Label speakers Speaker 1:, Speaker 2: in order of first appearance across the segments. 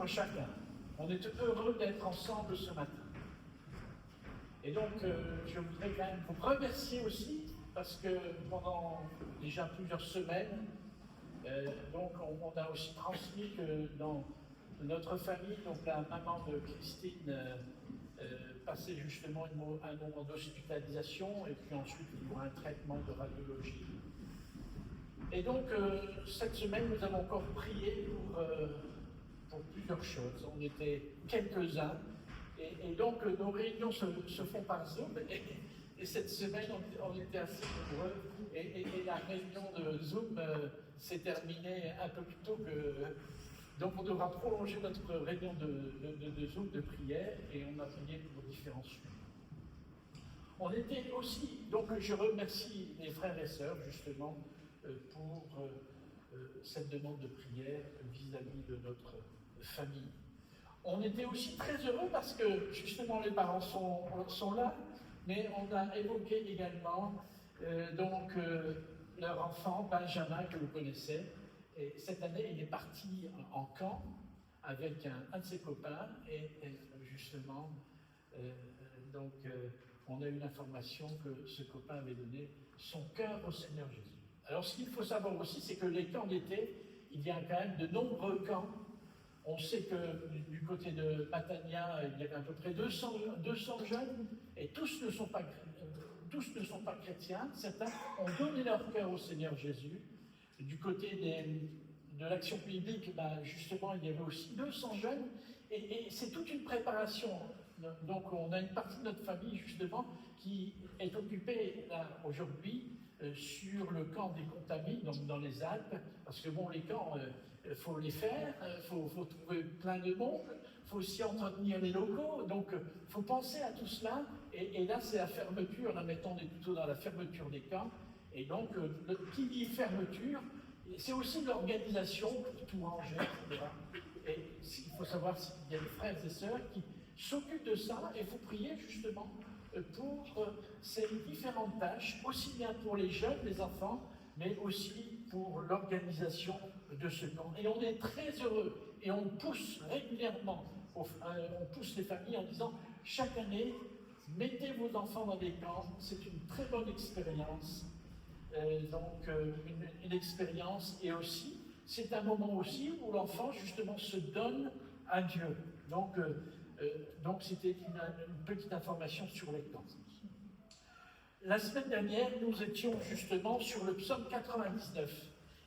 Speaker 1: à chacun. On est heureux d'être ensemble ce matin. Et donc, je voudrais quand même vous remercier aussi, parce que pendant déjà plusieurs semaines, donc on a aussi transmis que dans notre famille, donc la maman de Christine passait justement un moment d'hospitalisation, et puis ensuite il y aura un traitement de radiologie. Et donc, cette semaine, nous avons encore prié pour plusieurs choses. On était quelques-uns, et donc nos réunions se font par Zoom, et cette semaine, on était assez nombreux, et la réunion de Zoom s'est terminée un peu plus tôt que... Donc on devra prolonger notre réunion de Zoom de prière, et on a prié pour différents sujets. On était aussi, donc je remercie les frères et sœurs justement pour cette demande de prière vis-à-vis de notre famille. On était aussi très heureux parce que justement les parents sont là, mais on a évoqué également leur enfant Benjamin, que vous connaissez. Et cette année, il est parti en camp avec un de ses copains, et justement, on a eu l'information que ce copain avait donné son cœur au Seigneur Jésus. Alors, ce qu'il faut savoir aussi, c'est que les camps d'été, il y a quand même de nombreux camps. On sait que du côté de Matania, il y avait à peu près 200 jeunes, et tous ne sont pas chrétiens. Certains ont donné leur cœur au Seigneur Jésus. Du côté de l'action biblique, justement, il y avait aussi 200 jeunes, et c'est toute une préparation. Donc, on a une partie de notre famille, justement, qui est occupée, là, aujourd'hui, sur le camp des Contamis, donc dans les Alpes, parce que, bon, les camps, il faut les faire, il faut trouver plein de monde, il faut aussi entretenir les locaux, donc il faut penser à tout cela, et là, c'est la fermeture, là, maintenant, on est plutôt dans la fermeture des camps, et donc, qui dit fermeture, c'est aussi l'organisation pour tout ranger, etc. Et il faut savoir qu'il y a des frères et sœurs qui s'occupent de ça, et vous priez justement pour ces différentes tâches, aussi bien pour les jeunes, les enfants, mais aussi pour l'organisation de ce camp. Et on est très heureux, et on pousse régulièrement, on pousse les familles en disant, chaque année, mettez vos enfants dans des camps, c'est une très bonne expérience. Une expérience, et aussi, c'est un moment aussi où l'enfant justement se donne à Dieu. Donc c'était une petite information sur les camps. La semaine dernière, nous étions justement sur le psaume 99,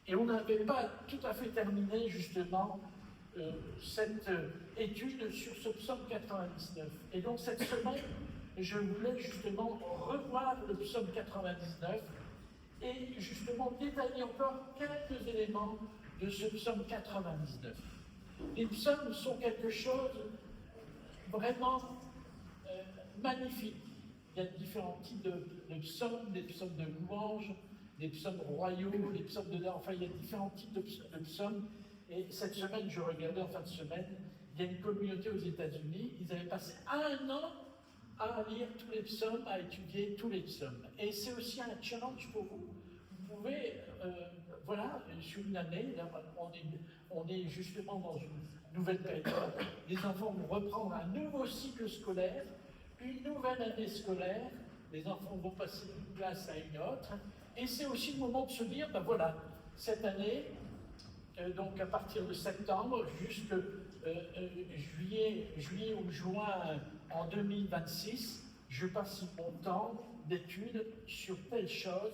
Speaker 1: et on n'avait pas tout à fait terminé justement cette étude sur ce psaume 99. Et donc cette semaine, je voulais justement revoir le psaume 99, et justement détailler encore quelques éléments de ce psaume 99. Les psaumes sont quelque chose vraiment magnifique. Il y a différents types de psaumes, des psaumes de louanges, des psaumes royaux, des psaumes enfin il y a différents types de psaumes. Et cette semaine, je regardais en fin de semaine, il y a une communauté aux États-Unis, ils avaient passé 1 an à lire tous les psaumes, à étudier tous les psaumes. Et c'est aussi un challenge pour vous. Vous pouvez, sur une année, là, on est justement dans une nouvelle période. Les enfants vont reprendre un nouveau cycle scolaire, une nouvelle année scolaire. Les enfants vont passer d'une classe à une autre. Et c'est aussi le moment de se dire, cette année, donc à partir de septembre jusqu'à juillet ou juin en 2026, je passe mon temps d'études sur telle chose,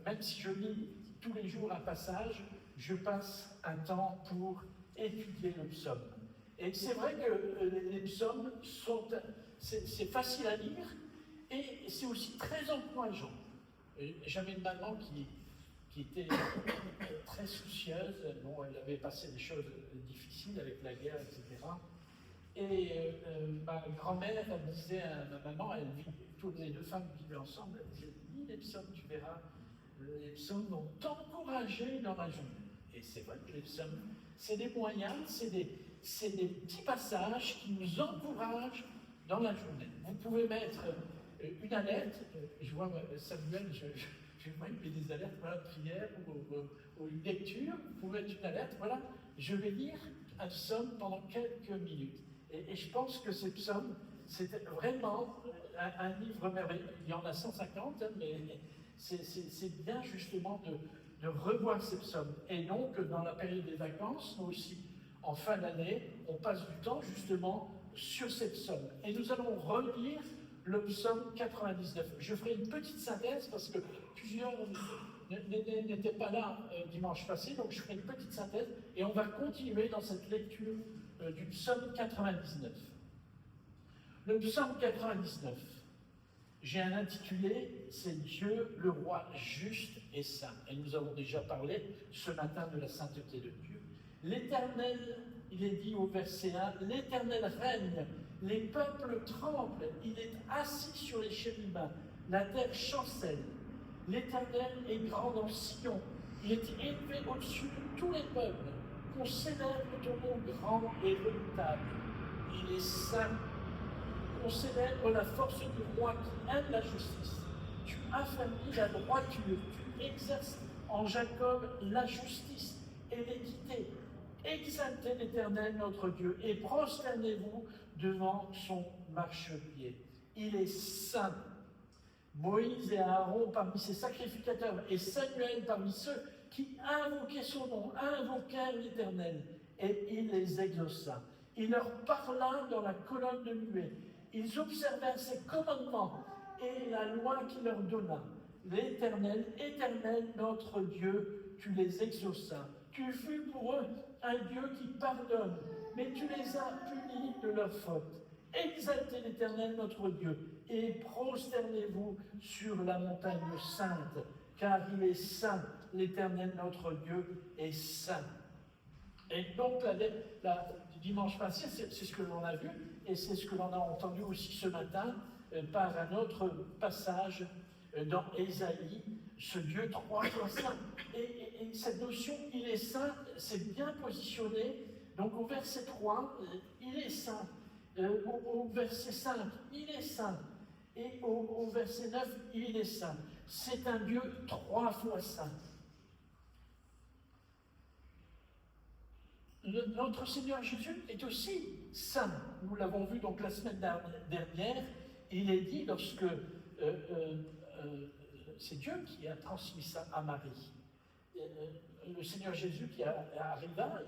Speaker 1: même si je lis tous les jours un passage, je passe un temps pour étudier le psaume. Et c'est vrai que les psaumes c'est facile à lire, et c'est aussi très encourageant. J'avais une maman qui était très soucieuse. Bon, elle avait passé des choses difficiles avec la guerre, etc. Et ma grand-mère, elle disait à ma maman, toutes les deux femmes vivaient ensemble, elle disait, lis les psaumes, tu verras, les psaumes vont t'encourager dans la journée. Et c'est vrai que les psaumes, c'est des moyens, c'est des petits passages qui nous encouragent dans la journée. Vous pouvez mettre une alerte, je vois Samuel, je vais mettre des alertes, voilà, prière ou une lecture, vous pouvez mettre une alerte, voilà, je vais lire un psaume pendant quelques minutes. Et je pense que ces psaumes, c'était vraiment un livre merveilleux. Il y en a 150, hein, mais c'est bien justement de revoir ces psaumes. Et donc, dans la période des vacances, nous aussi, en fin d'année, on passe du temps justement sur ces psaumes. Et nous allons relire le psaume 99. Je ferai une petite synthèse parce que plusieurs n'étaient pas là dimanche passé, donc je ferai une petite synthèse et on va continuer dans cette lecture du psaume 99. Le psaume 99, j'ai un intitulé, c'est Dieu le roi juste et saint. Et nous avons déjà parlé ce matin de la sainteté de Dieu. L'Éternel, il est dit au verset 1, l'Éternel règne, les peuples tremblent, il est assis sur les chérubins, la terre chancelle. L'Éternel est grand dans Sion, il est élevé au-dessus de tous les peuples. Qu'on célèbre ton nom grand et redoutable. Il est saint. On célèbre la force du roi qui aime la justice. Tu affermis la droiture, tu exerces en Jacob la justice et l'équité. Exaltez l'Éternel notre Dieu et prosternez-vous devant son marchepied. Il est saint. Moïse et Aaron parmi ses sacrificateurs et Samuel parmi ceux qui invoquaient son nom, invoquèrent l'Éternel et il les exauça. Il leur parla dans la colonne de nuée. Ils observèrent ses commandements et la loi qu'il leur donna. L'Éternel, Éternel, notre Dieu, tu les exauças. Tu fus pour eux un Dieu qui pardonne, mais tu les as punis de leurs fautes. Exaltez l'Éternel, notre Dieu, et prosternez-vous sur la montagne sainte, car il est saint, l'Éternel, notre Dieu, est saint. Et donc, dimanche passé, c'est ce que l'on a vu, et c'est ce que l'on a entendu aussi ce matin par un autre passage dans Ésaïe, ce Dieu trois fois saint. Et cette notion, il est saint, c'est bien positionné. Donc au verset 3, il est saint. Au verset 5, il est saint. Et au verset 9, il est saint. C'est un Dieu trois fois saint. Notre Seigneur Jésus est aussi saint. Nous l'avons vu donc la semaine dernière. Il est dit lorsque c'est Dieu qui a transmis ça à Marie. Le Seigneur Jésus qui arriva,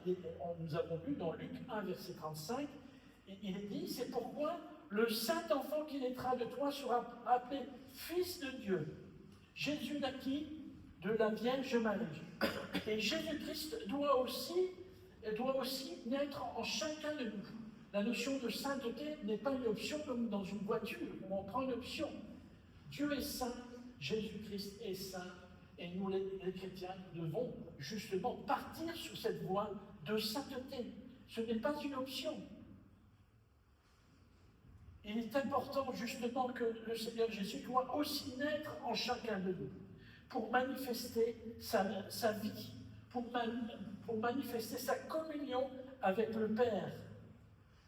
Speaker 1: nous avons lu dans Luc 1, verset 35, il est dit, c'est pourquoi le saint enfant qui naîtra de toi sera appelé Fils de Dieu. Jésus naquit de la Vierge Marie. Et Jésus-Christ doit aussi naître en chacun de nous. La notion de sainteté n'est pas une option comme dans une voiture où on prend une option. Dieu est saint, Jésus-Christ est saint, et nous les chrétiens devons justement partir sur cette voie de sainteté. Ce n'est pas une option. Il est important justement que le Seigneur Jésus doit aussi naître en chacun de nous pour manifester sa vie, pour manifester sa communion avec le Père.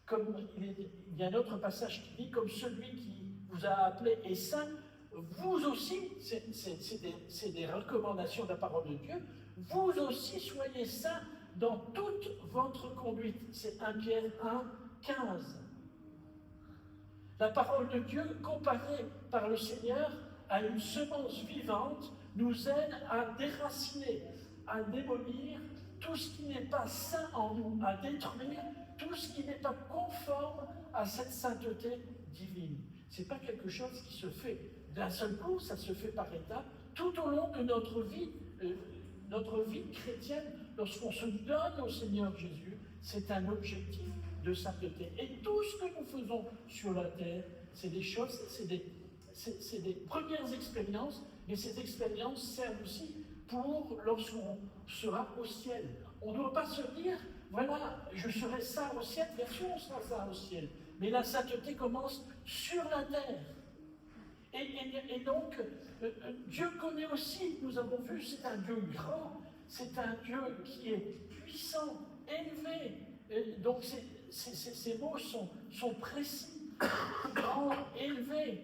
Speaker 1: Comme il y a un autre passage qui dit, comme celui qui vous a appelé est saint, vous aussi, c'est des recommandations de la parole de Dieu, vous aussi soyez saints dans toute votre conduite. C'est 1 Pierre 1, 15. La parole de Dieu, comparée par le Seigneur à une semence vivante, nous aide à déraciner, à démolir tout ce qui n'est pas saint en nous, à détruire tout ce qui n'est pas conforme à cette sainteté divine. Ce n'est pas quelque chose qui se fait d'un seul coup, ça se fait par étapes, tout au long de notre vie chrétienne, lorsqu'on se donne au Seigneur Jésus, c'est un objectif de sainteté. Et tout ce que nous faisons sur la terre, c'est des choses, c'est des premières expériences, mais ces expériences servent aussi pour lorsqu'on sera au ciel. On ne doit pas se dire, voilà, je serai saint au ciel, bien sûr on sera saint au ciel, mais la sainteté commence sur la terre. Et donc, Dieu connaît aussi, nous avons vu, c'est un Dieu grand, c'est un Dieu qui est puissant, élevé. Et donc, ces mots sont précis, grand, élevé.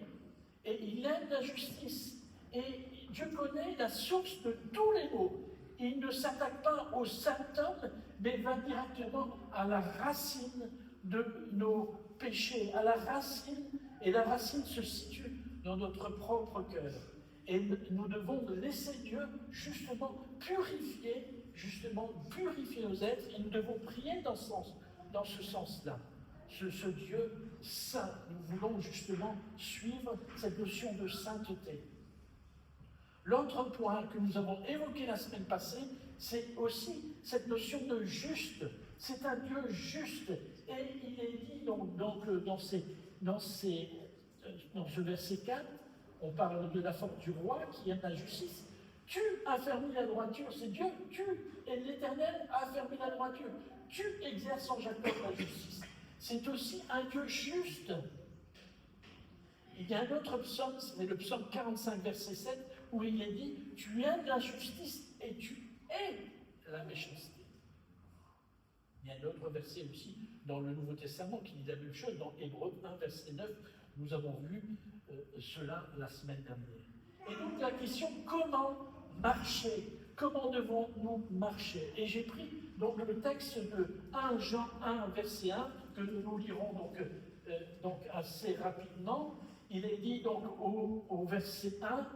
Speaker 1: Et il aime la justice. Et Dieu connaît la source de tous les maux. Il ne s'attaque pas aux symptômes, mais va directement à la racine de nos péchés, à la racine, et la racine se situe dans notre propre cœur. Et nous devons laisser Dieu justement purifier nos êtres, et nous devons prier dans ce sens-là. Ce Dieu saint, nous voulons justement suivre cette notion de sainteté. L'autre point que nous avons évoqué la semaine passée, c'est aussi cette notion de juste. C'est un Dieu juste. Et il est dit donc dans ce verset 4, on parle de la force du roi qui aime la justice. Tu affermis la droiture, c'est Dieu, tu, et l'Éternel a affermi la droiture. Tu exerces en Jacob la justice. C'est aussi un Dieu juste. Il y a un autre psaume, c'est le psaume 45, verset 7, où il est dit « Tu aimes la justice et tu hais la méchanceté ». Il y a un autre verset aussi dans le Nouveau Testament qui dit la même chose, dans Hébreux 1, verset 9. Nous avons vu cela la semaine dernière. Et donc la question, comment marcher? Comment devons-nous marcher? Et j'ai pris donc le texte de 1 Jean 1, verset 1, que nous lirons donc assez rapidement. Il est dit donc au verset 1,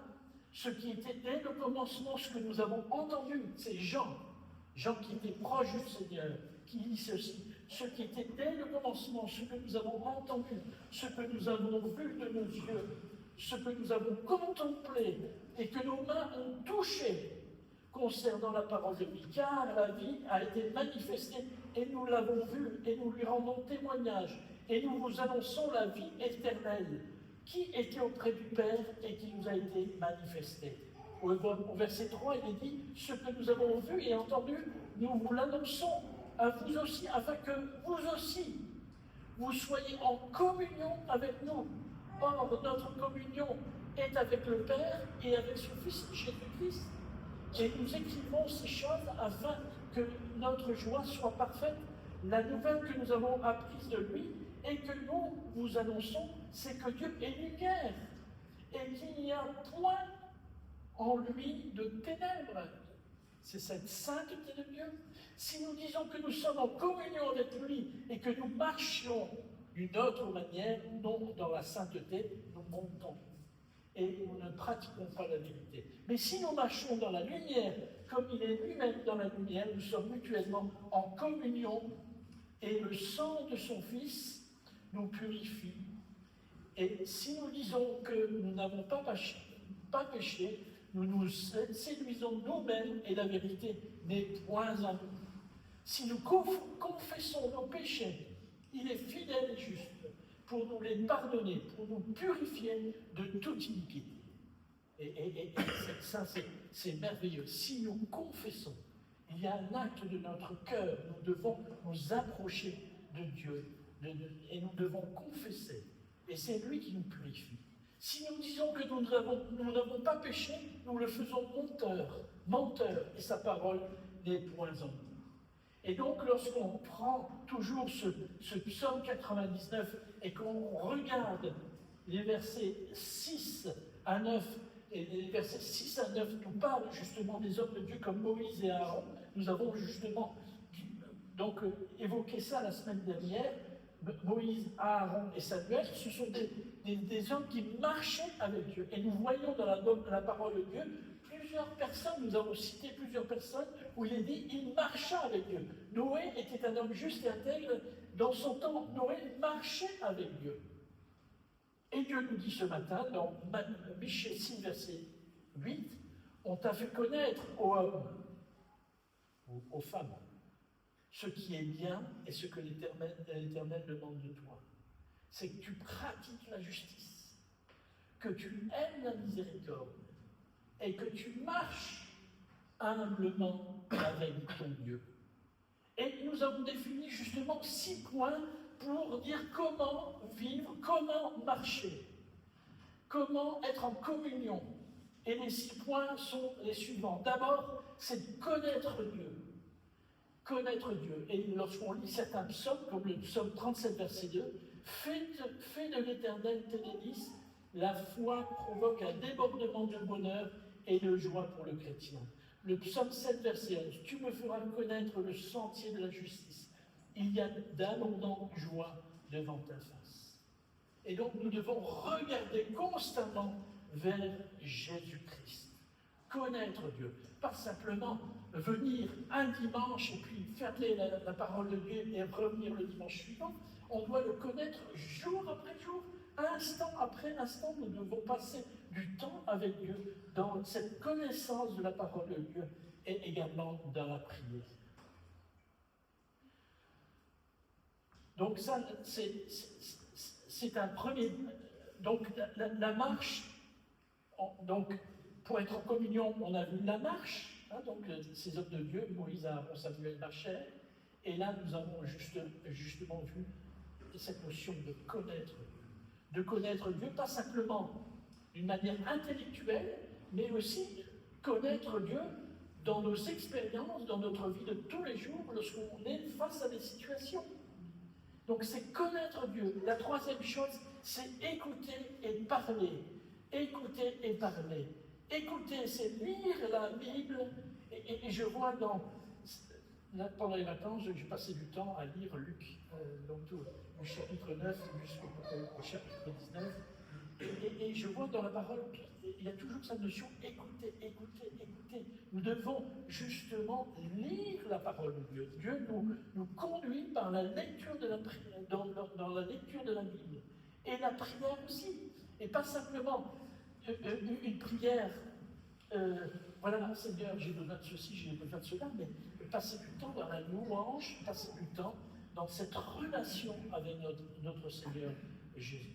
Speaker 1: ce qui était dès le commencement, ce que nous avons entendu, c'est Jean qui était proche du Seigneur, qui lit ceci, ce qui était dès le commencement, ce que nous avons entendu, ce que nous avons vu de nos yeux, ce que nous avons contemplé et que nos mains ont touché concernant la parole de vie, car la vie a été manifestée et nous l'avons vue et nous lui rendons témoignage et nous vous annonçons la vie éternelle qui était auprès du Père et qui nous a été manifestée. Au verset 3, il est dit « Ce que nous avons vu et entendu, nous vous l'annonçons à vous aussi, afin que vous aussi, vous soyez en communion avec nous. Or, notre communion est avec le Père et avec son Fils Jésus-Christ. Et nous écrivons ces choses afin que notre joie soit parfaite. La nouvelle que nous avons apprise de lui et que nous vous annonçons, c'est que Dieu est lumière et qu'il n'y a point en lui de ténèbres. » C'est cette sainteté de Dieu. Si nous disons que nous sommes en communion avec lui et que nous marchions d'une autre manière, non dans la sainteté, nous montons et nous ne pratiquons pas la vérité. Mais si nous marchons dans la lumière, comme il est lui-même dans la lumière, nous sommes mutuellement en communion et le sang de son Fils nous purifie. Et si nous disons que nous n'avons pas péché, nous nous séduisons nous-mêmes et la vérité n'est point en nous. Si nous confessons nos péchés, il est fidèle et juste pour nous les pardonner, pour nous purifier de toute iniquité. Et ça, c'est merveilleux. Si nous confessons, il y a un acte de notre cœur. Nous devons nous approcher de Dieu et nous devons confesser. Et c'est lui qui nous purifie. Si nous disons que nous n'avons pas péché, nous le faisons menteur, et sa parole n'est point en nous. Et donc, lorsqu'on prend toujours ce psaume 99 et qu'on regarde les versets 6 à 9, et les versets 6 à 9 nous parlent justement des hommes de Dieu comme Moïse et Aaron, nous avons justement donc évoqué ça la semaine dernière. Moïse, Aaron et Samuel, ce sont des hommes qui marchaient avec Dieu. Et nous voyons dans la parole de Dieu plusieurs personnes, nous avons cité plusieurs personnes où il est dit il marcha avec Dieu. Noé était un homme juste et intègre. Dans son temps, Noé marchait avec Dieu. Et Dieu nous dit ce matin, dans Michée 6, verset 8, on t'a fait connaître aux hommes, aux femmes, ce qui est bien et ce que l'Éternel demande de toi. C'est que tu pratiques la justice, que tu aimes la miséricorde et que tu marches humblement avec ton Dieu. Et nous avons défini justement 6 points pour dire comment vivre, comment marcher, comment être en communion. Et les 6 points sont les suivants. D'abord, c'est connaître Dieu. Connaître Dieu. Et lorsqu'on lit certains psaumes, comme le psaume 37, verset 2, fais de l'Éternel tes délices, la foi provoque un débordement de bonheur et de joie pour le chrétien. Le psaume 7, verset 11, tu me feras connaître le sentier de la justice. Il y a d'abondantes joies devant ta face. Et donc nous devons regarder constamment vers Jésus-Christ. Connaître Dieu. Pas simplement venir un dimanche et puis fermer la parole de Dieu et revenir le dimanche suivant. On doit le connaître jour après jour, instant après instant. Nous devons passer du temps avec Dieu dans cette connaissance de la parole de Dieu et également dans la prière. Donc ça, c'est un premier... Donc la marche, donc pour être en communion, on a vu la marche, hein, donc ces hommes de Dieu, Moïse, Aaron, Samuel marchaient, et là nous avons justement vu cette notion de connaître Dieu. De connaître Dieu, pas simplement d'une manière intellectuelle, mais aussi connaître Dieu dans nos expériences, dans notre vie de tous les jours, lorsqu'on est face à des situations. Donc c'est connaître Dieu. La troisième chose, c'est écouter et parler. Écouter et parler. Écouter, c'est lire la Bible. Et je vois pendant les vacances, j'ai passé du temps à lire Luc, donc tout, du chapitre 9 jusqu'au chapitre 19. Et je vois dans la parole, il y a toujours cette notion écouter, écouter, écouter. Nous devons justement lire la parole de Dieu. Dieu nous conduit par la lecture de la prière, dans la lecture de la Bible. Et la prière aussi. Et pas simplement une prière, voilà, Seigneur, j'ai besoin de ceci, j'ai besoin de cela, mais passer du temps dans la louange, passer du temps dans cette relation avec notre Seigneur Jésus.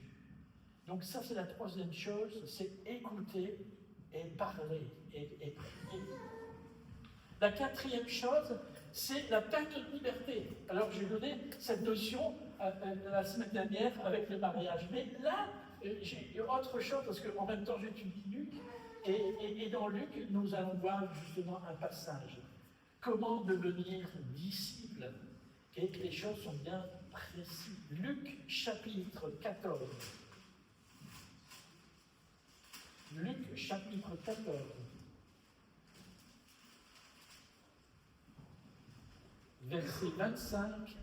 Speaker 1: Donc ça, c'est la troisième chose, c'est écouter et parler et prier. La quatrième chose, c'est la perte de liberté. Alors, j'ai donné cette notion la semaine dernière avec le mariage. Mais là, j'ai autre chose, parce qu'en même temps, j'étudie Luc, et dans Luc, nous allons voir justement un passage. Comment devenir disciple? Et les choses sont bien précises. Luc, chapitre 14. Luc, chapitre 14. Verset 25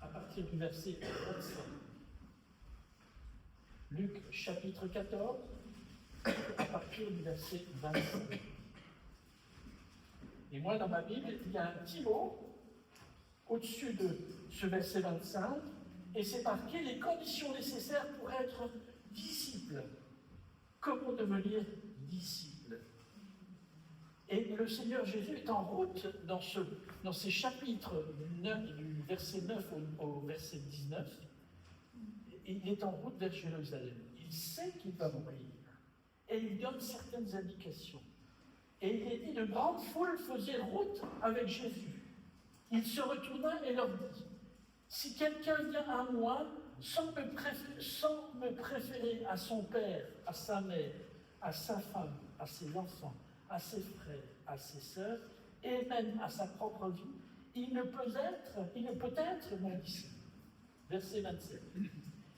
Speaker 1: à partir du verset 25. Luc, chapitre 14, à partir du verset 25. Et moi, dans ma Bible, il y a un petit mot au-dessus de ce verset 25, et c'est marqué les conditions nécessaires pour être disciple. Comment devenir disciple? Et le Seigneur Jésus est en route dans ces chapitres du verset 9 au verset 19. Il est en route vers Jérusalem. Il sait qu'il va mourir. Et il donne certaines indications. Et il est dit, de grandes foules faisaient route avec Jésus. Il se retourna et leur dit, si quelqu'un vient à moi sans me préférer à son père, à sa mère, à sa femme, à ses enfants, à ses frères, à ses sœurs, et même à sa propre vie, il ne peut être mon disciple. Verset 27.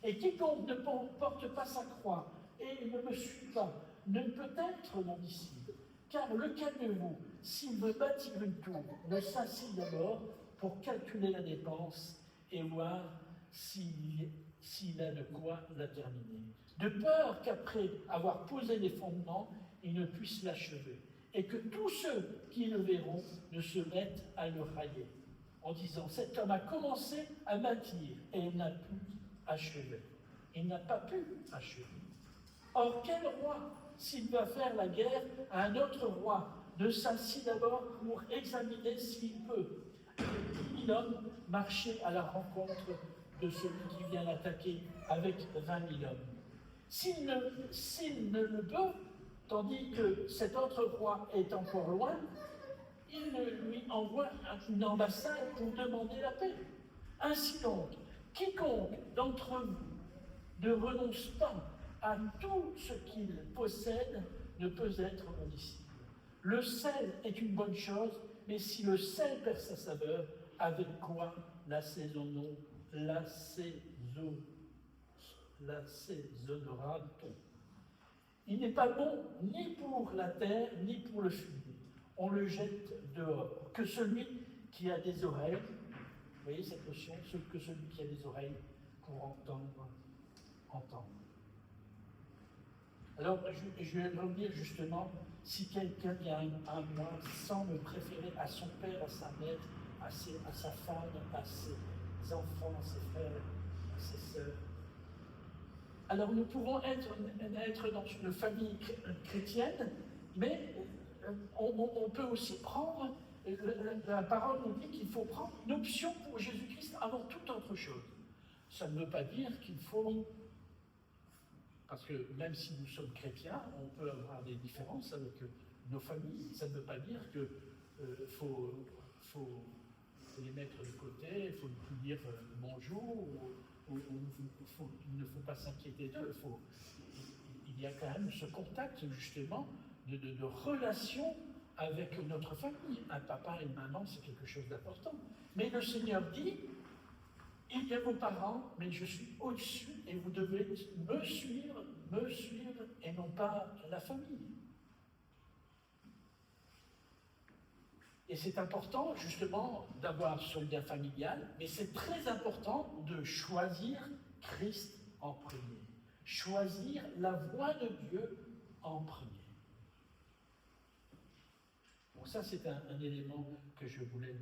Speaker 1: Et quiconque ne porte pas sa croix et ne me suit pas, ne peut être mon disciple. Car lequel de vous, s'il veut bâtir une tour, ne s'assied d'abord pour calculer la dépense et voir s'il a de quoi la terminer. De peur qu'après avoir posé les fondements, il ne puisse l'achever. Et que tous ceux qui le verront ne se mettent à le railler, en disant, cet homme a commencé à bâtir et il n'a pu achever. Il n'a pas pu achever. Or, quel roi, s'il va faire la guerre à un autre roi, ne s'assit d'abord pour examiner s'il peut, avec 10 000 hommes, marcher à la rencontre de celui qui vient l'attaquer avec 20 000 hommes. S'il ne le peut, tandis que cet autre roi est encore loin, il lui envoie une ambassade pour demander la paix. Ainsi donc, quiconque d'entre vous ne renonce pas à tout ce qu'il possède ne peut être mon disciple. Le sel est une bonne chose, mais si le sel perd sa saveur, avec quoi l'assaisonnera-t-on? Il n'est pas bon ni pour la terre, ni pour le fumier. On le jette dehors. Que celui qui a des oreilles, vous voyez cette notion, que celui qui a des oreilles pour entendre, entendre. Alors, je vais revenir justement, si quelqu'un vient à moi sans me préférer à son père, à sa mère, à sa femme, à ses enfants, à ses frères, à ses sœurs. Alors, nous pouvons être dans une famille chrétienne, mais on peut aussi prendre, la parole nous dit qu'il faut prendre une option pour Jésus-Christ avant toute autre chose. Ça ne veut pas dire qu'il faut, parce que même si nous sommes chrétiens, on peut avoir des différences avec nos familles. Ça ne veut pas dire qu'il faut les mettre de côté, il faut plus dire bonjour, il ne faut pas s'inquiéter d'eux. Il y a quand même ce contact justement de relation avec notre famille. Un papa et une maman, c'est quelque chose d'important. Mais le Seigneur dit, il y a vos parents, mais je suis au-dessus et vous devez me suivre et non pas la famille. Et c'est important justement d'avoir ce lien familial, mais c'est très important de choisir Christ en premier. Choisir la voie de Dieu en premier. Bon, ça c'est un élément que je voulais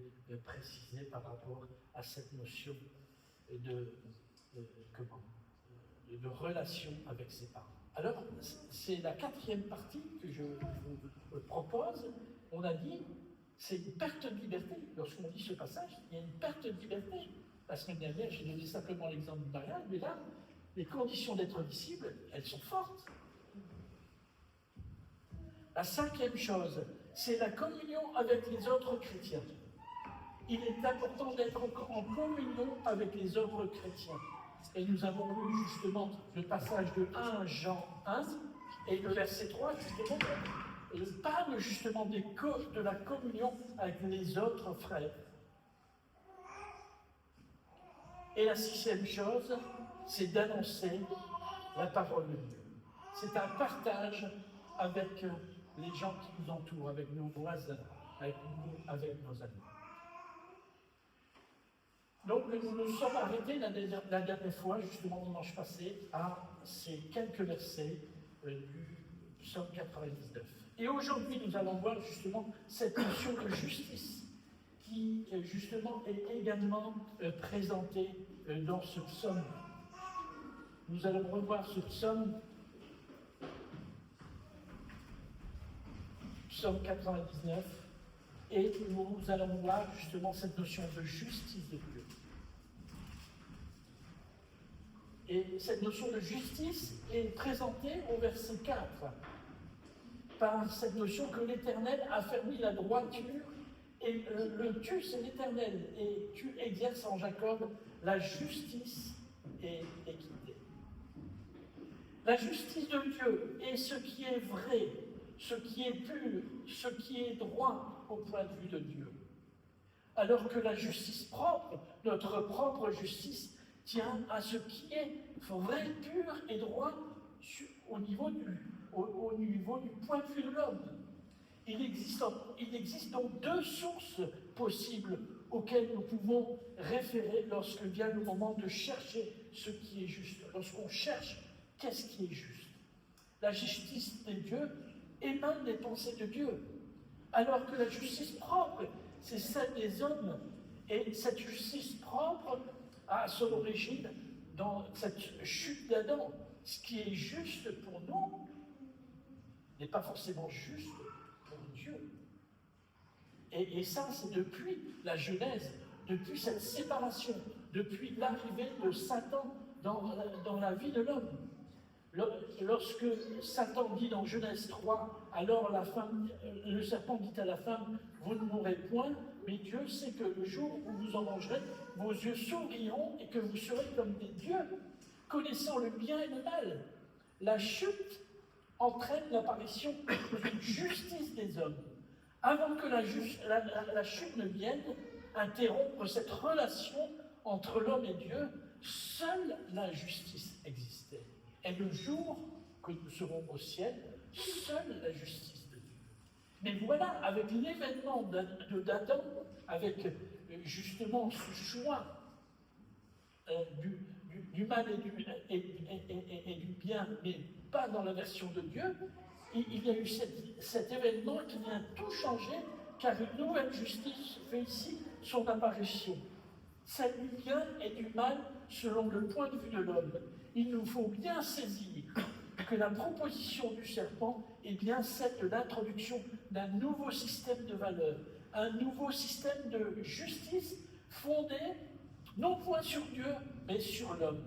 Speaker 1: préciser par rapport à cette notion de relation avec ses parents. Alors, c'est la quatrième partie que je vous propose. On a dit, c'est une perte de liberté. Lorsqu'on dit ce passage, il y a une perte de liberté. La semaine dernière, j'ai donné simplement l'exemple du mariage, mais là, les conditions d'être disciple, elles sont fortes. La cinquième chose, c'est la communion avec les autres chrétiens. Il est important d'être en communion avec les autres chrétiens. Et nous avons lu justement le passage de 1 Jean 1 et le verset 3, justement, parle justement de la communion avec les autres frères. Et la sixième chose, c'est d'annoncer la parole de Dieu. C'est un partage avec les gens qui nous entourent, avec nos voisins, avec nos amis. Donc nous nous sommes arrêtés la dernière fois, justement dimanche passé, à ces quelques versets du psaume 99. Et aujourd'hui, nous allons voir justement cette notion de justice qui, justement, est également présentée dans ce psaume. Nous allons revoir ce psaume 99, et nous allons voir justement cette notion de justice de Dieu. Et cette notion de justice est présentée au verset 4, par cette notion que l'Éternel affermit la droiture, et le tu, c'est l'Éternel, et tu exerces en Jacob la justice et l'équité. La justice de Dieu est ce qui est vrai, ce qui est pur, ce qui est droit au point de vue de Dieu. Alors que la justice propre, notre propre justice, tient à ce qui est vrai, pur et droit au niveau du point de vue de l'homme. Il existe donc deux sources possibles auxquelles nous pouvons référer lorsque vient le moment de chercher ce qui est juste. Lorsqu'on cherche qu'est-ce qui est juste. La justice de Dieu émane des pensées de Dieu, alors que la justice propre, c'est celle des hommes. Et cette justice propre a son origine dans cette chute d'Adam. Ce qui est juste pour nous n'est pas forcément juste pour Dieu. Et ça, c'est depuis la Genèse, depuis cette séparation, depuis l'arrivée de Satan dans la vie de l'homme. Lorsque Satan dit dans Genèse 3, alors le serpent dit à la femme, vous ne mourrez point, mais Dieu sait que le jour où vous en mangerez, vos yeux s'ouvriront et que vous serez comme des dieux, connaissant le bien et le mal. La chute entraîne l'apparition d'une justice des hommes. Avant que la chute ne vienne interrompre cette relation entre l'homme et Dieu, seule la justice existait. Et le jour que nous serons au ciel, seule la justice de Dieu. Mais voilà, avec l'événement d'Adam, avec justement ce choix du mal et du bien, mais pas dans la version de Dieu, il y a eu cet événement qui vient tout changer, car une nouvelle justice fait ici son apparition. Celle du bien et du mal selon le point de vue de l'homme. Il nous faut bien saisir que la proposition du serpent est bien celle de l'introduction d'un nouveau système de valeurs, un nouveau système de justice fondé non point sur Dieu, mais sur l'homme.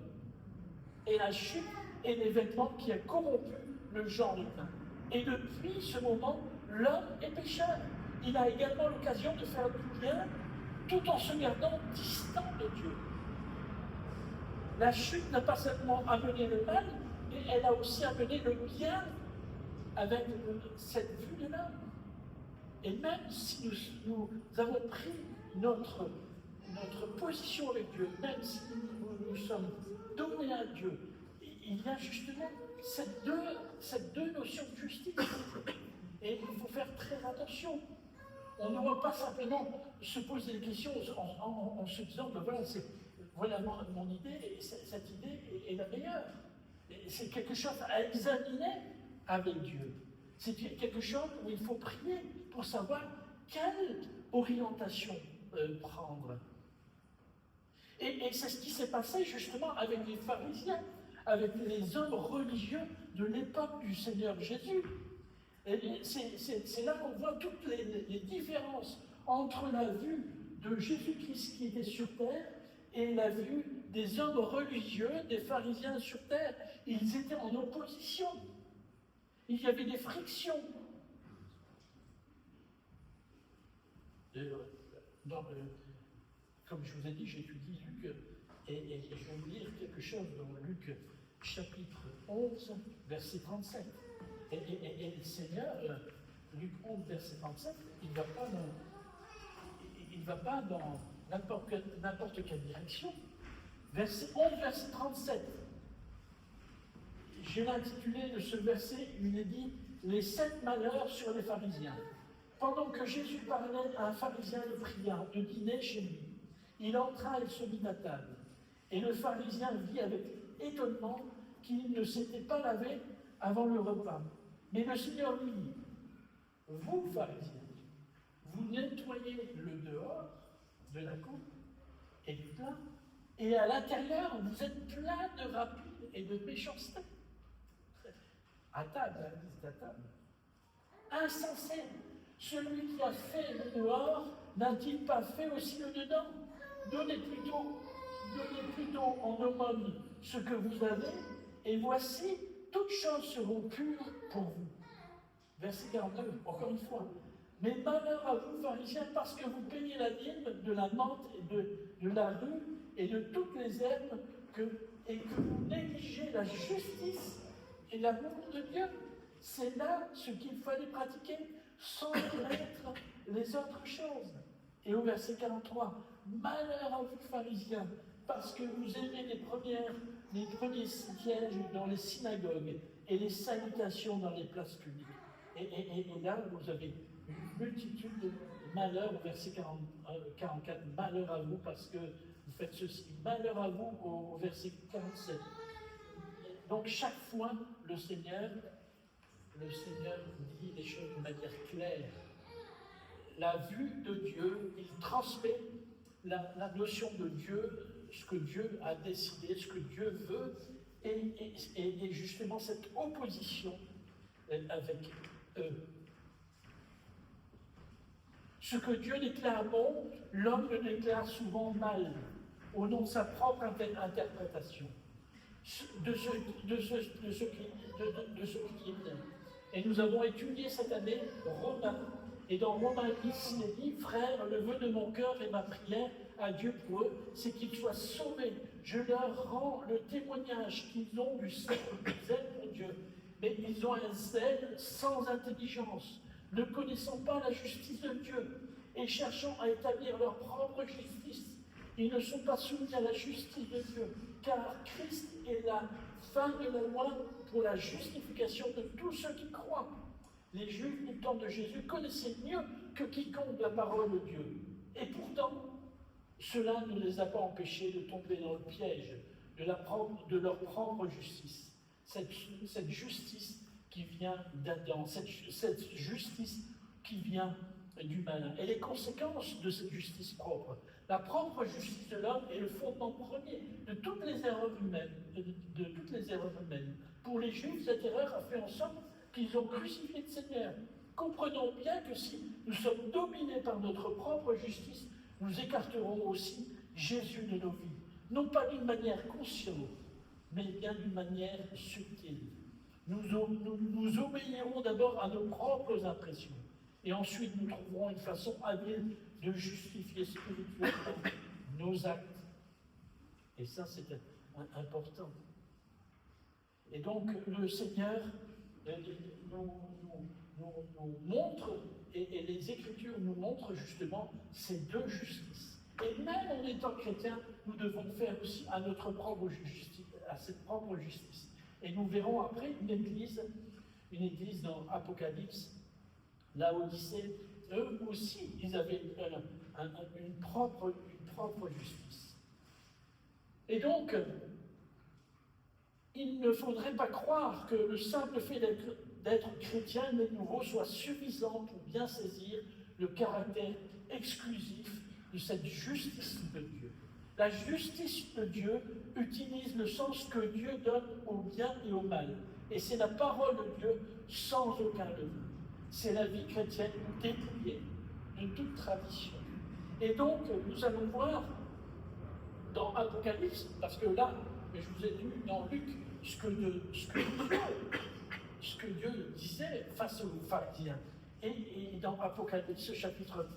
Speaker 1: Et la chute est l'événement qui a corrompu le genre humain. Et depuis ce moment, l'homme est pécheur. Il a également l'occasion de faire du bien tout en se gardant distant de Dieu. La chute n'a pas seulement amené le mal, mais elle a aussi amené le bien avec cette vue de l'homme. Et même si nous avons pris notre position avec Dieu, même si nous sommes donnés à Dieu, il y a justement ces deux notions de justice. Et il faut faire très attention. On ne doit pas simplement se poser des questions en se disant, ben voilà mon idée, et cette idée est la meilleure. C'est quelque chose à examiner avec Dieu. C'est quelque chose où il faut prier pour savoir quelle orientation prendre. Et c'est ce qui s'est passé justement avec les pharisiens, avec les hommes religieux de l'époque du Seigneur Jésus. C'est là qu'on voit toutes les différences entre la vue de Jésus-Christ qui était sur terre et la vue des hommes religieux, des pharisiens sur terre. Ils étaient en opposition. Il y avait des frictions. Comme je vous ai dit, j'étudie Luc et je vais vous lire quelque chose dans Luc chapitre 11, verset 37. Et le Seigneur, Luc 11, verset 37, il ne va pas dans n'importe quelle direction. Verset 11, verset 37. Je l'ai intitulé de ce verset, il est dit « Les 7 malheurs sur les pharisiens ». Pendant que Jésus parlait à un pharisien de prière, de dîner chez lui, il entra et se mit à table. Et le pharisien vit avec étonnement qu'il ne s'était pas lavé avant le repas. Mais le Seigneur lui dit, vous, pharisiens, vous nettoyez le dehors de la coupe et du plat, et à l'intérieur, vous êtes plein de rapines et de méchanceté. À table, c'est à table. Insensé, celui qui a fait le dehors, n'a-t-il pas fait aussi le dedans? Donnez plutôt en aumône ce que vous avez, et voici, toutes choses seront pures pour vous. Verset 42, encore une fois. Mais malheur à vous, pharisiens, parce que vous payez la dîme de la menthe et de la rue et de toutes les herbes et que vous négligez la justice et l'amour de Dieu. C'est là ce qu'il fallait pratiquer sans connaître les autres choses. Et au verset 43, malheur à vous, pharisiens, parce que vous aimez les premiers sièges dans les synagogues et les salutations dans les places publiques. Et là, vous avez une multitude de malheurs au verset 44. Malheur à vous parce que vous faites ceci. Malheur à vous au verset 47. Donc chaque fois, le Seigneur dit les choses de manière claire. La vue de Dieu, il transmet la notion de Dieu, ce que Dieu a décidé, ce que Dieu veut, et justement cette opposition avec eux. Ce que Dieu déclare bon, l'homme le déclare souvent mal, au nom de sa propre interprétation, de ce qui est bien. Et nous avons étudié cette année Romains. Et dans Romains 10, il est dit, frères, le vœu de mon cœur et ma prière à Dieu pour eux, c'est qu'ils soient sauvés. Je leur rends le témoignage qu'ils ont du zèle pour Dieu. Mais ils ont un zèle sans intelligence, ne connaissant pas la justice de Dieu et cherchant à établir leur propre justice. Ils ne sont pas soumis à la justice de Dieu, car Christ est la fin de la loi pour la justification de tous ceux qui croient. Les Juifs du temps de Jésus connaissaient mieux que quiconque la parole de Dieu. Et pourtant, cela ne les a pas empêchés de tomber dans le piège de leur propre justice. Cette justice qui vient d'Adam, cette justice qui vient du malin. Et les conséquences de cette justice propre. La propre justice de l'homme est le fondement premier de toutes les erreurs humaines. De toutes les erreurs humaines. Pour les Juifs, cette erreur a fait en sorte qu'ils ont crucifié le Seigneur. Comprenons bien que si nous sommes dominés par notre propre justice, nous écarterons aussi Jésus de nos vies. Non pas d'une manière consciente, mais bien d'une manière subtile. Nous obéirons d'abord à nos propres impressions. Et ensuite, nous trouverons une façon habile de justifier spirituellement nos actes. Et ça, c'est important. Et donc, le Seigneur nous montre, et les Écritures nous montrent justement ces deux justices. Et même en étant chrétiens, nous devons faire aussi à notre propre justice, à cette propre justice. Et nous verrons après une église dans Apocalypse, Laodicée, eux aussi, ils avaient une propre justice. Et donc, il ne faudrait pas croire que le simple fait d'être chrétien né de nouveau soit suffisant pour bien saisir le caractère exclusif de cette justice de Dieu. La justice de Dieu utilise le sens que Dieu donne au bien et au mal. Et c'est la parole de Dieu sans aucun levain. C'est la vie chrétienne dépouillée de toute tradition. Et donc, nous allons voir dans Apocalypse, parce que là, je vous ai lu dans Luc ce que Dieu disait face aux pharisiens. Et dans Apocalypse, chapitre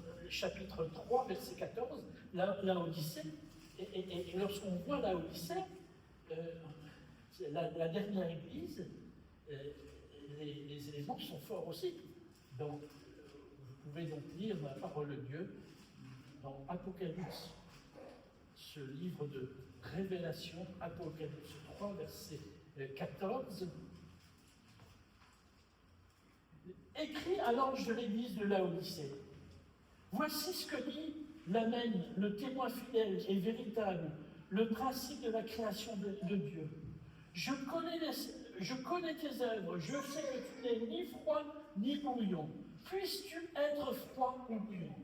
Speaker 1: 3, verset 14, Laodicée, et lorsqu'on voit Laodicée, la dernière église, les éléments sont forts aussi. Donc, vous pouvez donc lire la parole de Dieu dans Apocalypse, ce livre de révélation, Apocalypse 3, verset 14. Écrit à l'ange de l'église de Laodicée. Voici ce que dit l'Amen, le témoin fidèle et véritable, le principe de la création de Dieu. Je connais tes œuvres, je sais que tu n'es ni froid ni bouillon. Puisses-tu être froid ou bouillon?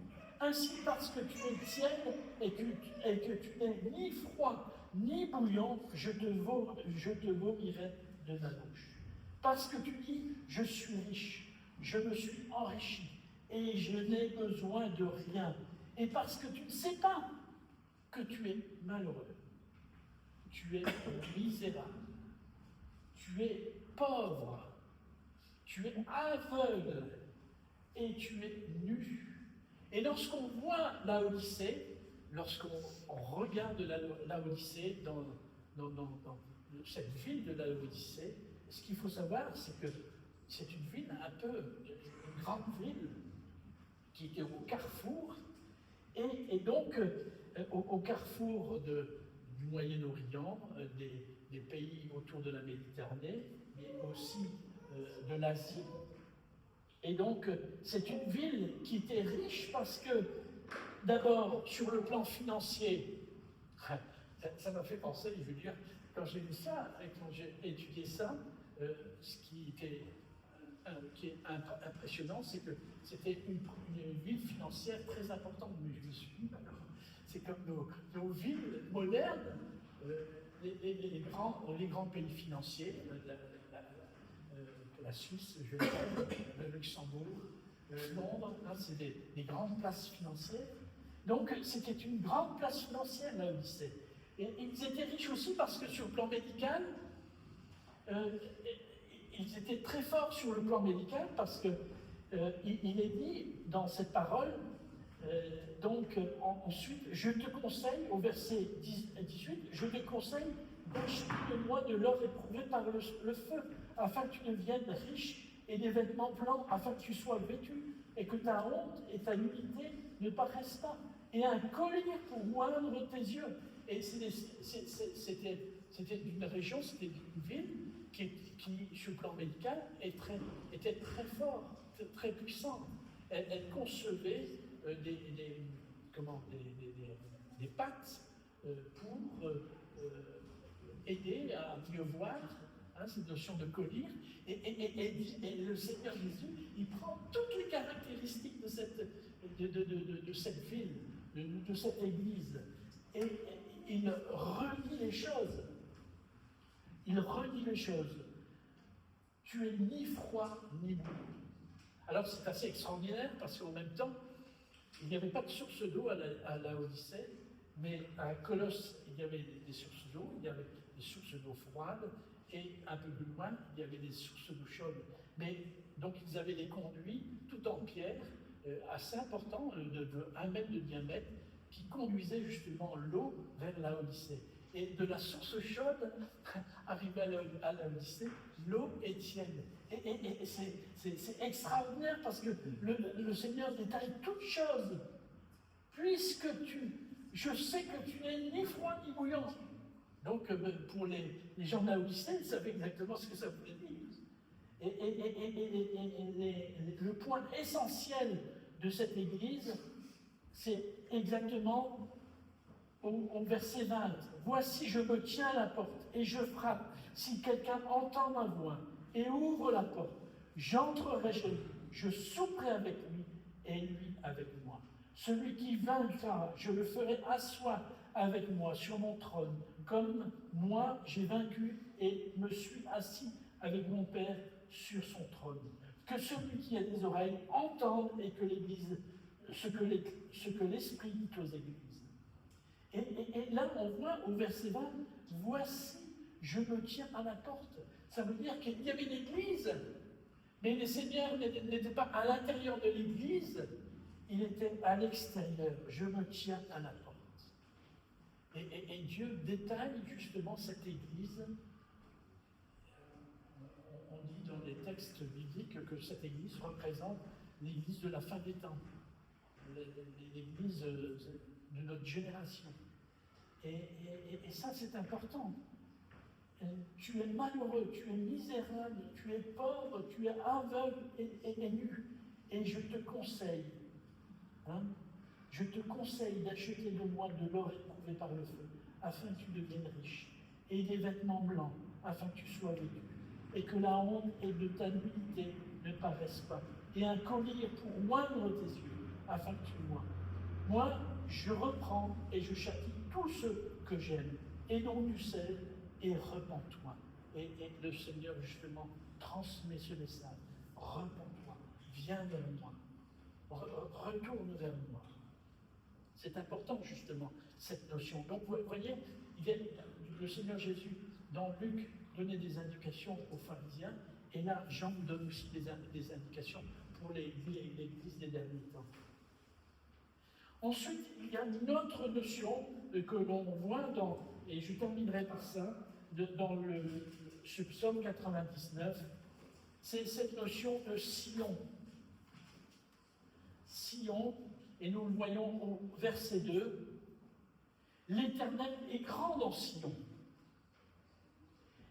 Speaker 1: Ainsi, parce que tu es tiède et que tu n'es ni froid ni bouillon, je te vomirai de ma bouche. Parce que tu dis, je suis riche, je me suis enrichi, et je n'ai besoin de rien. Et parce que tu ne sais pas que tu es malheureux, tu es misérable, tu es pauvre, tu es aveugle et tu es nu. Et lorsqu'on voit Laodicée, lorsqu'on regarde Laodicée dans cette ville de Laodicée, ce qu'il faut savoir, c'est que c'est une ville une grande ville qui était au carrefour, et donc au carrefour du Moyen-Orient, des pays autour de la Méditerranée, mais aussi de l'Asie. Et donc, c'est une ville qui était riche parce que, d'abord, sur le plan financier, ça m'a fait penser, je veux dire, quand j'ai lu ça, et quand j'ai étudié ça, ce qui est impressionnant, c'est que c'était une ville financière très importante. Mais je me suis dit, alors, c'est comme nos villes modernes, les grands pays financiers, la Suisse, le Luxembourg, Londres, là, c'est des grandes places financières. Donc, c'était une grande place financière, Laodicée. Et ils étaient riches aussi parce que sur le plan médical, ils étaient très forts sur le plan médical parce que il est dit dans cette parole, ensuite, je te conseille, au verset 18, je te conseille d'acheter de moi de l'or éprouvé par le feu, afin que tu deviennes riche, et des vêtements blancs, afin que tu sois vêtu, et que ta honte et ta nudité ne paraissent pas, et un collier pour moindre tes yeux. Et c'était c'était une région, c'était une ville qui, sur le plan médical, était très forte, très puissante. Elle concevait des pactes pour aider à mieux voir, cette notion de collyre. Et le Seigneur Jésus, il prend toutes les caractéristiques de cette ville, de cette église, et il relie les choses. Il relie les choses. Tu es ni froid ni doux. Alors c'est assez extraordinaire parce qu'en même temps, il n'y avait pas de source d'eau à Laodicée, mais à Colosse, il y avait des sources d'eau, il y avait des sources d'eau froide, et un peu plus loin, il y avait des sources d'eau chaude. Mais donc ils avaient des conduits tout en pierre, assez importants, de 1 mètre de diamètre, qui conduisaient justement l'eau vers Laodicée. Et de la source chaude, arrivée à Laodicée, l'eau est tiède. Et c'est extraordinaire parce que le Seigneur détaille toutes choses. Puisque je sais que tu n'es ni froid ni bouillant. Donc pour les gens de Laodicée, ils savaient exactement ce que ça voulait dire. Et le point essentiel de cette église, c'est exactement au verset 20. Voici, je me tiens à la porte et je frappe. Si quelqu'un entend ma voix et ouvre la porte, j'entrerai chez lui, je souperai avec lui et lui avec moi. Celui qui vaincra, je le ferai asseoir avec moi sur mon trône, comme moi j'ai vaincu et me suis assis avec mon Père sur son trône. Que celui qui a des oreilles entende et que l'Église, ce que l'Esprit dit aux Églises. Et là, on voit au verset 20, voici, je me tiens à la porte. Ça veut dire qu'il y avait une église, mais le Seigneur n'était pas à l'intérieur de l'église, il était à l'extérieur. Je me tiens à la porte. Et Dieu détaille justement cette église. On dit dans les textes bibliques que cette église représente l'église de la fin des temps, l'église de notre génération. Et ça, c'est important. Tu es malheureux, tu es misérable, tu es pauvre, tu es aveugle et nu. Et je te conseille, d'acheter de moi de l'or éprouvé par le feu, afin que tu deviennes riche, et des vêtements blancs, afin que tu sois vêtu, et que la honte et de ta nudité ne paraissent pas, et un collier pour moindre tes yeux, afin que tu moines. Moi, je reprends et je châtie tous ceux que j'aime, et dont tu sais, et repens-toi. Et le Seigneur, justement, transmet ce message. Repens-toi, viens vers moi, retourne vers moi. C'est important, justement, cette notion. Donc, vous voyez, le Seigneur Jésus, dans Luc, donnait des indications aux pharisiens, et là, Jean nous donne aussi des indications pour l'Église des derniers temps. Ensuite, il y a une autre notion que l'on voit et je terminerai par ça, dans ce psaume 99, c'est cette notion de Sion. Sion, et nous le voyons au verset 2, l'Éternel est grand dans Sion.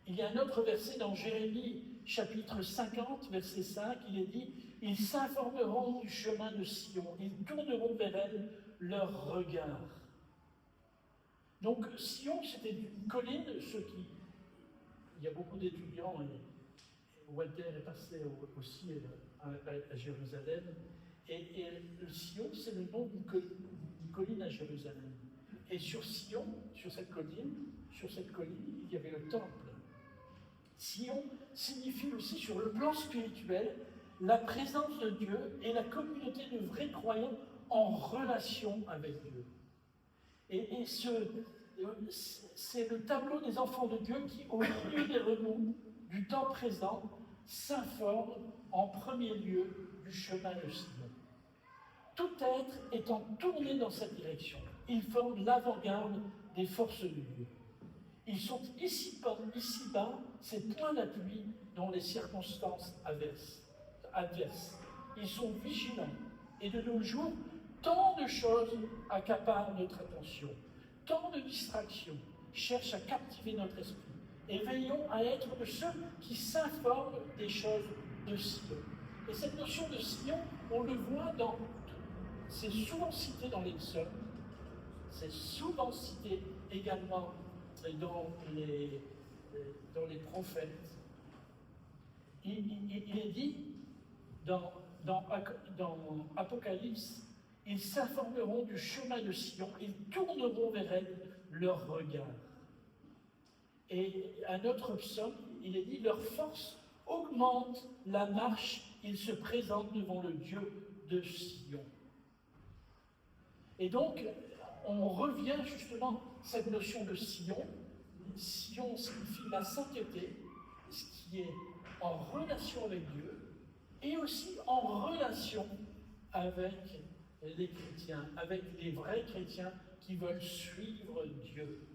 Speaker 1: Il y a un autre verset dans Jérémie, chapitre 50, verset 5, il est dit « Ils s'informeront du chemin de Sion, ils tourneront vers elle leur regard. » Donc Sion, c'était une colline, il y a beaucoup d'étudiants, et Walter est passé aussi à Jérusalem, et le Sion, c'est le nom d'une colline à Jérusalem. Et sur Sion, sur cette colline, il y avait le temple. Sion signifie aussi, sur le plan spirituel, la présence de Dieu et la communauté de vrais croyants en relation avec Dieu. Et c'est le tableau des enfants de Dieu qui, au milieu des remous du temps présent, s'informe en premier lieu du chemin de Sion. Tout être étant tourné dans cette direction, ils forment l'avant-garde des forces de Dieu. Ils sont ici-bas ces points d'appui dans les circonstances adverses. Ils sont vigilants. Et de nos jours, tant de choses accaparent notre attention, tant de distractions. cherche à captiver notre esprit. Et veillons à être de ceux qui s'informent des choses de Sion. Et cette notion de Sion, on le voit c'est souvent cité dans les psaumes, c'est souvent cité également dans les prophètes. Il est dit dans Apocalypse, ils s'informeront du chemin de Sion, ils tourneront vers elle leur regard. Et un autre psaume, il est dit, leur force augmente la marche, ils se présentent devant le Dieu de Sion. Et donc, on revient justement à cette notion de Sion. Sion signifie la sainteté, ce qui est en relation avec Dieu, et aussi en relation avec les chrétiens, avec les vrais chrétiens qui veulent suivre Dieu.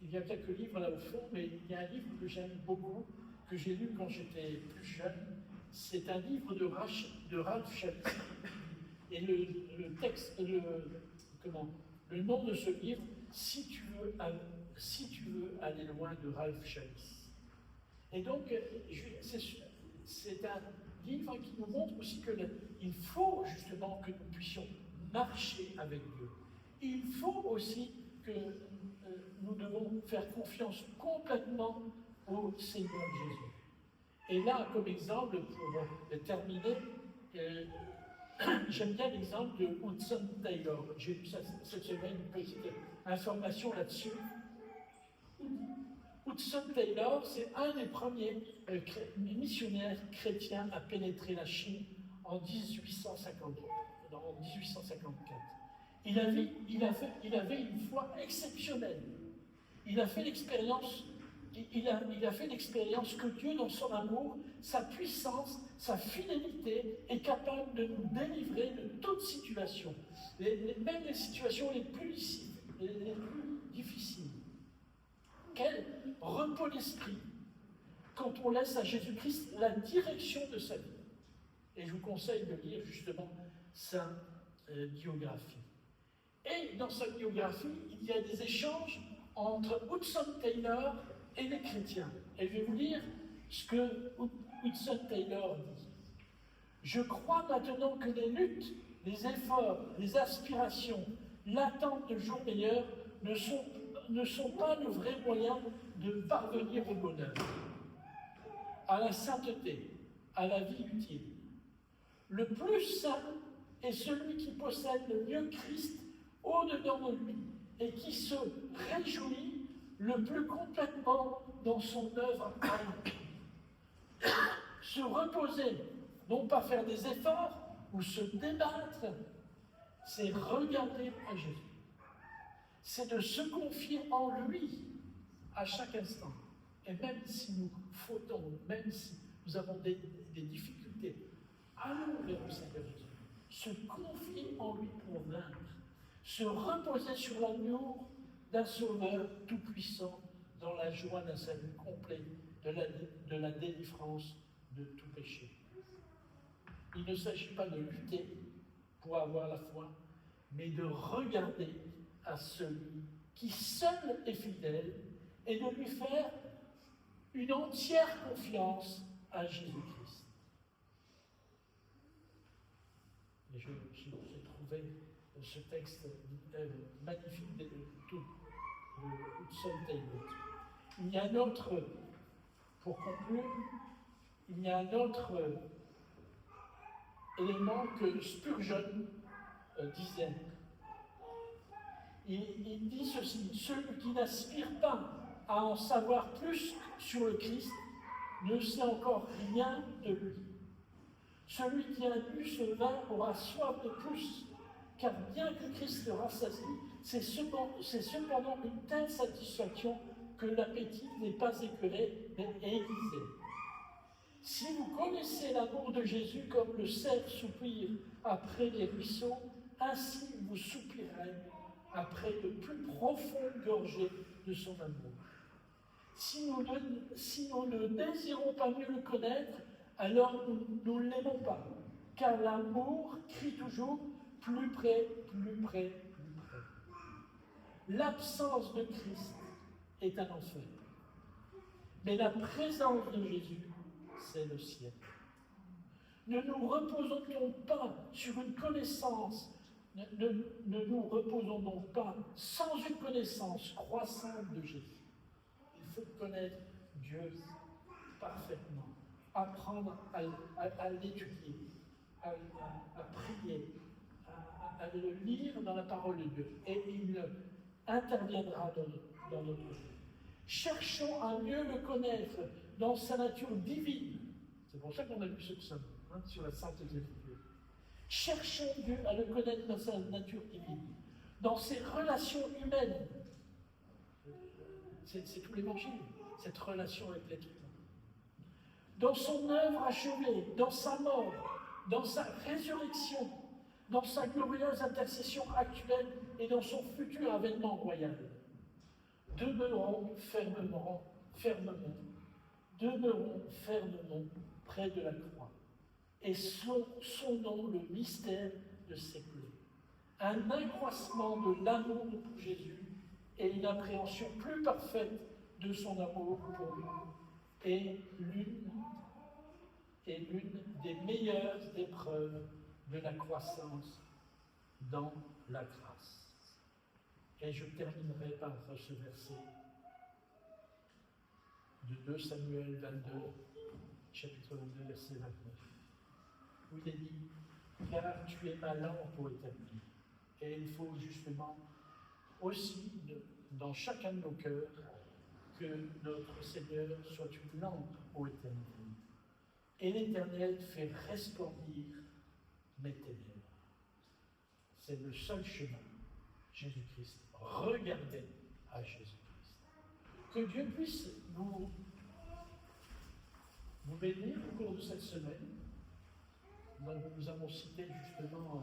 Speaker 1: Il y a quelques livres là au fond, mais il y a un livre que j'aime beaucoup, que j'ai lu quand j'étais plus jeune. C'est un livre de Ralph Challis. Et le nom de ce livre, si tu veux aller loin, de Ralph Challis. Et donc, c'est un livre qui nous montre aussi qu'il faut justement que nous puissions marcher avec Dieu. Il faut aussi que nous devons faire confiance complètement au Seigneur Jésus. Et là, comme exemple, pour terminer, j'aime bien l'exemple de Hudson Taylor. J'ai lu cette semaine une petite information là-dessus. Hudson Taylor, c'est un des premiers missionnaires chrétiens à pénétrer la Chine en 1854. Il avait une foi exceptionnelle. Il a fait l'expérience que Dieu, dans son amour, sa puissance, sa fidélité, est capable de nous délivrer de toute situation, même les situations les plus difficiles. Quel repos d'esprit quand on laisse à Jésus-Christ la direction de sa vie. Et je vous conseille de lire justement sa biographie. Et dans sa biographie, il y a des échanges entre Hudson Taylor et les chrétiens. Et je vais vous lire ce que Hudson Taylor dit. Je crois maintenant que les luttes, les efforts, les aspirations, l'attente de jours meilleurs ne sont pas le vrai moyen de parvenir au bonheur, à la sainteté, à la vie utile. Le plus saint est celui qui possède le mieux Christ au-dedans de lui et qui se réjouit le plus complètement dans son œuvre à lui. Se reposer, non pas faire des efforts ou se débattre, c'est regarder à Jésus. C'est de se confier en lui à chaque instant. Et même si nous fautons, même si nous avons des difficultés, allons vers le Seigneur Jésus. Se confier en lui pour vaincre. Se reposer sur l'amour d'un Sauveur tout-puissant dans la joie d'un salut complet, de la délivrance de tout péché. Il ne s'agit pas de lutter pour avoir la foi, mais de regarder à celui qui seul est fidèle et de lui faire une entière confiance à Jésus-Christ. Et j'ai trouvé ce texte magnifique de Hudson Taylor. Il y a un autre, pour conclure, il y a un autre élément que Spurgeon disait. Il dit ceci: celui qui n'aspire pas à en savoir plus sur le Christ ne sait encore rien de lui. Celui qui a bu ce vin aura soif de plus, car bien que Christ le rassasie, c'est cependant une telle satisfaction que l'appétit n'est pas écœuré, mais aiguisé. Si vous connaissez l'amour de Jésus comme le cerf soupire après les ruisseaux, ainsi vous soupirez après de plus profondes gorgées de son amour. Si nous ne désirons pas mieux le connaître, alors nous ne l'aimons pas, car l'amour crie toujours plus près, plus près, plus près. L'absence de Christ est un enfer. Mais la présence de Jésus, c'est le ciel. Ne nous reposons donc pas sur une connaissance, ne nous reposons donc pas sans une connaissance croissante de Jésus. Il faut connaître Dieu parfaitement, apprendre à l'étudier, à prier, à le lire dans la parole de Dieu, et il interviendra dans notre vie. Cherchons à mieux le connaître dans sa nature divine. C'est pour ça qu'on a lu ce psaume, sur la Sainte Écriture. Cherchons Dieu à le connaître dans sa nature divine, dans ses relations humaines. C'est tout l'évangile, cette relation avec l'être humain. Dans son œuvre achevée, dans sa mort, dans sa résurrection, dans sa glorieuse intercession actuelle et dans son futur avènement royal. Demeurons fermement près de la croix et sondons le mystère de ses plaies. Un accroissement de l'amour pour Jésus et une appréhension plus parfaite de son amour pour nous est l'une des meilleures épreuves de la croissance dans la grâce. Et je terminerai par ce verset de 2 Samuel 22, chapitre 22, verset 29, où il est dit « Car tu es ma lampe, ô Éternel. » Et il faut justement aussi, dans chacun de nos cœurs, que notre Seigneur soit une lampe, ô Éternel. Et l'Éternel fait resplendir mes ténèbres. C'est le seul chemin, Jésus-Christ. Regardez à Jésus-Christ. Que Dieu puisse vous bénir au cours de cette semaine. Nous avons cité justement